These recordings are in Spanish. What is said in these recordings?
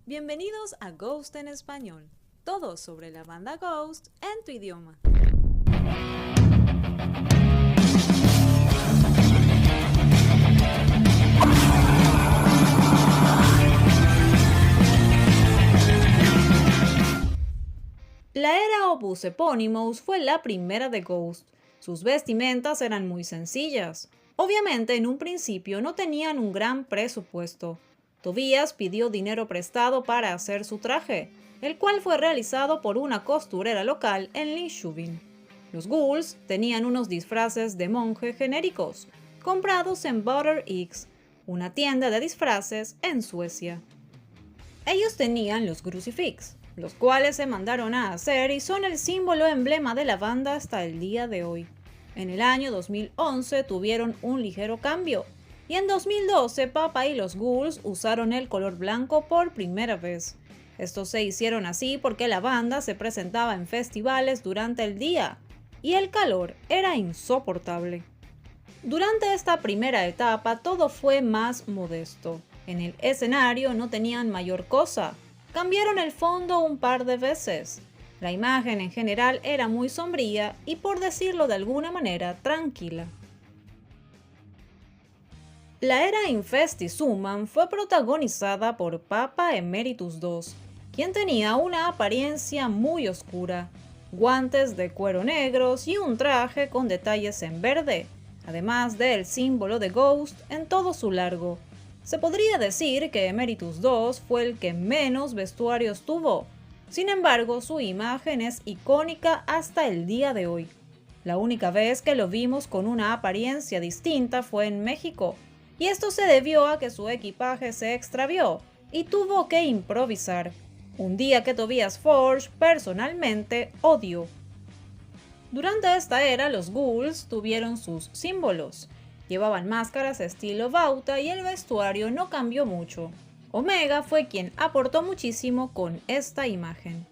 Bienvenidos a Ghost en Español, todo sobre la banda Ghost en tu idioma. La era Opus Eponymous fue la primera de Ghost. Sus vestimentas eran muy sencillas. Obviamente en un principio no tenían un gran presupuesto. Tobias pidió dinero prestado para hacer su traje, el cual fue realizado por una costurera local en Linköping. Los ghouls tenían unos disfraces de monje genéricos, comprados en Butter X, una tienda de disfraces en Suecia. Ellos tenían los crucifix, los cuales se mandaron a hacer y son el símbolo emblema de la banda hasta el día de hoy. En el año 2011 tuvieron un ligero cambio, y en 2012 Papa y los ghouls usaron el color blanco por primera vez. Estos se hicieron así porque la banda se presentaba en festivales durante el día, y el calor era insoportable. Durante esta primera etapa todo fue más modesto. En el escenario no tenían mayor cosa. Cambiaron el fondo un par de veces. La imagen en general era muy sombría y, por decirlo de alguna manera, tranquila. La era Infestis Summum fue protagonizada por Papa Emeritus II, quien tenía una apariencia muy oscura, guantes de cuero negros y un traje con detalles en verde, además del símbolo de Ghost en todo su largo. Se podría decir que Emeritus II fue el que menos vestuarios tuvo. Sin embargo, su imagen es icónica hasta el día de hoy. La única vez que lo vimos con una apariencia distinta fue en México, y esto se debió a que su equipaje se extravió y tuvo que improvisar, un día que Tobias Forge personalmente odió. Durante esta era, los ghouls tuvieron sus símbolos. Llevaban máscaras estilo bauta y el vestuario no cambió mucho. Omega fue quien aportó muchísimo con esta imagen.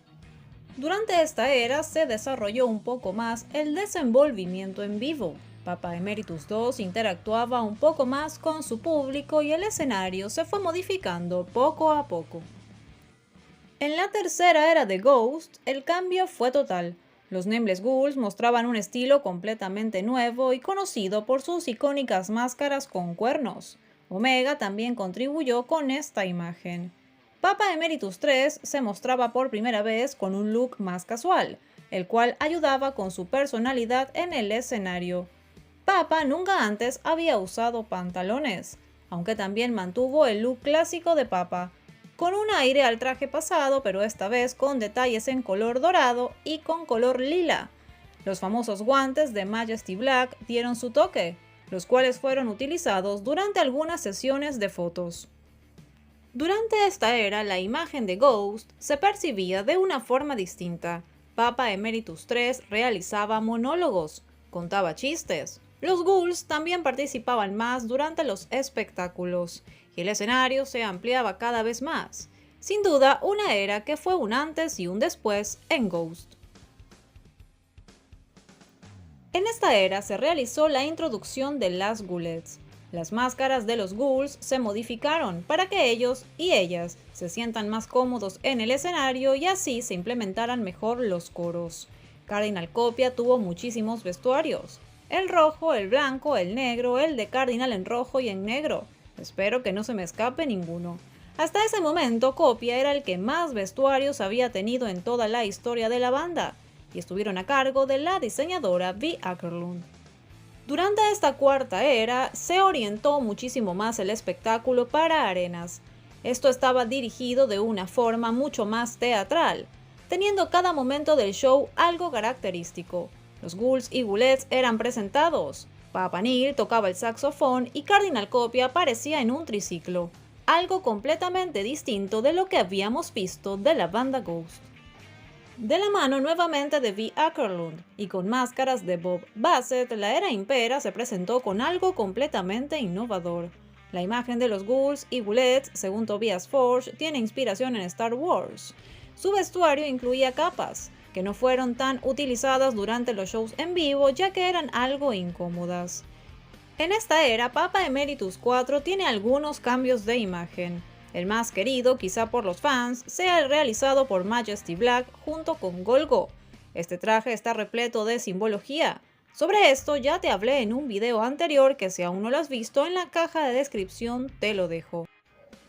Durante esta era se desarrolló un poco más el desenvolvimiento en vivo. Papa Emeritus II interactuaba un poco más con su público y el escenario se fue modificando poco a poco. En la tercera era de Ghost, el cambio fue total. Los Nameless Ghouls mostraban un estilo completamente nuevo y conocido por sus icónicas máscaras con cuernos. Omega también contribuyó con esta imagen. Papa Emeritus III se mostraba por primera vez con un look más casual, el cual ayudaba con su personalidad en el escenario. Papa nunca antes había usado pantalones, aunque también mantuvo el look clásico de Papa, con un aire al traje pasado, pero esta vez con detalles en color dorado y con color lila. Los famosos guantes de Majesty Black dieron su toque, los cuales fueron utilizados durante algunas sesiones de fotos. Durante esta era, la imagen de Ghost se percibía de una forma distinta. Papa Emeritus III realizaba monólogos, contaba chistes. Los ghouls también participaban más durante los espectáculos, y el escenario se ampliaba cada vez más. Sin duda, una era que fue un antes y un después en Ghost. En esta era se realizó la introducción de las ghoulettes. Las máscaras de los ghouls se modificaron para que ellos y ellas se sientan más cómodos en el escenario y así se implementaran mejor los coros. Cardinal Copia tuvo muchísimos vestuarios. El rojo, el blanco, el negro, el de Cardinal en rojo y en negro. Espero que no se me escape ninguno. Hasta ese momento, Copia era el que más vestuarios había tenido en toda la historia de la banda, y estuvieron a cargo de la diseñadora Vi Ackerlund. Durante esta cuarta era, se orientó muchísimo más el espectáculo para arenas. Esto estaba dirigido de una forma mucho más teatral, teniendo cada momento del show algo característico. Los ghouls y ghoulettes eran presentados. Papa Neil tocaba el saxofón y Cardinal Copia aparecía en un triciclo, algo completamente distinto de lo que habíamos visto de la banda Ghost. De la mano nuevamente de Vi Ackerlund y con máscaras de Bob Bassett, la era Impera se presentó con algo completamente innovador. La imagen de los ghouls y ghoulettes, según Tobias Forge, tiene inspiración en Star Wars. Su vestuario incluía capas, que no fueron tan utilizadas durante los shows en vivo ya que eran algo incómodas. En esta era, Papa Emeritus IV tiene algunos cambios de imagen. El más querido, quizá por los fans, sea el realizado por Majesty Black junto con Golgo. Este traje está repleto de simbología. Sobre esto ya te hablé en un video anterior que si aún no lo has visto, en la caja de descripción te lo dejo.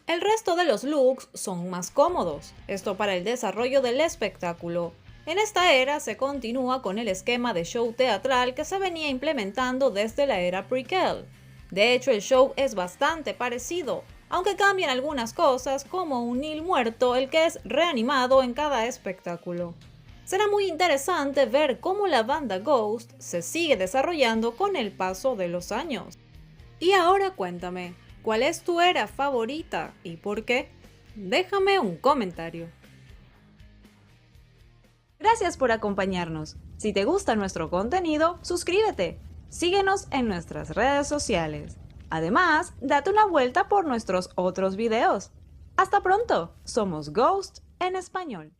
El resto de los looks son más cómodos, esto para el desarrollo del espectáculo. En esta era se continúa con el esquema de show teatral que se venía implementando desde la era prequel. De hecho, el show es bastante parecido, aunque cambian algunas cosas como un Neil muerto, el que es reanimado en cada espectáculo. Será muy interesante ver cómo la banda Ghost se sigue desarrollando con el paso de los años. Y ahora cuéntame, ¿cuál es tu era favorita y por qué? Déjame un comentario. Gracias por acompañarnos. Si te gusta nuestro contenido, suscríbete. Síguenos en nuestras redes sociales. Además, date una vuelta por nuestros otros videos. Hasta pronto, somos Ghost en español.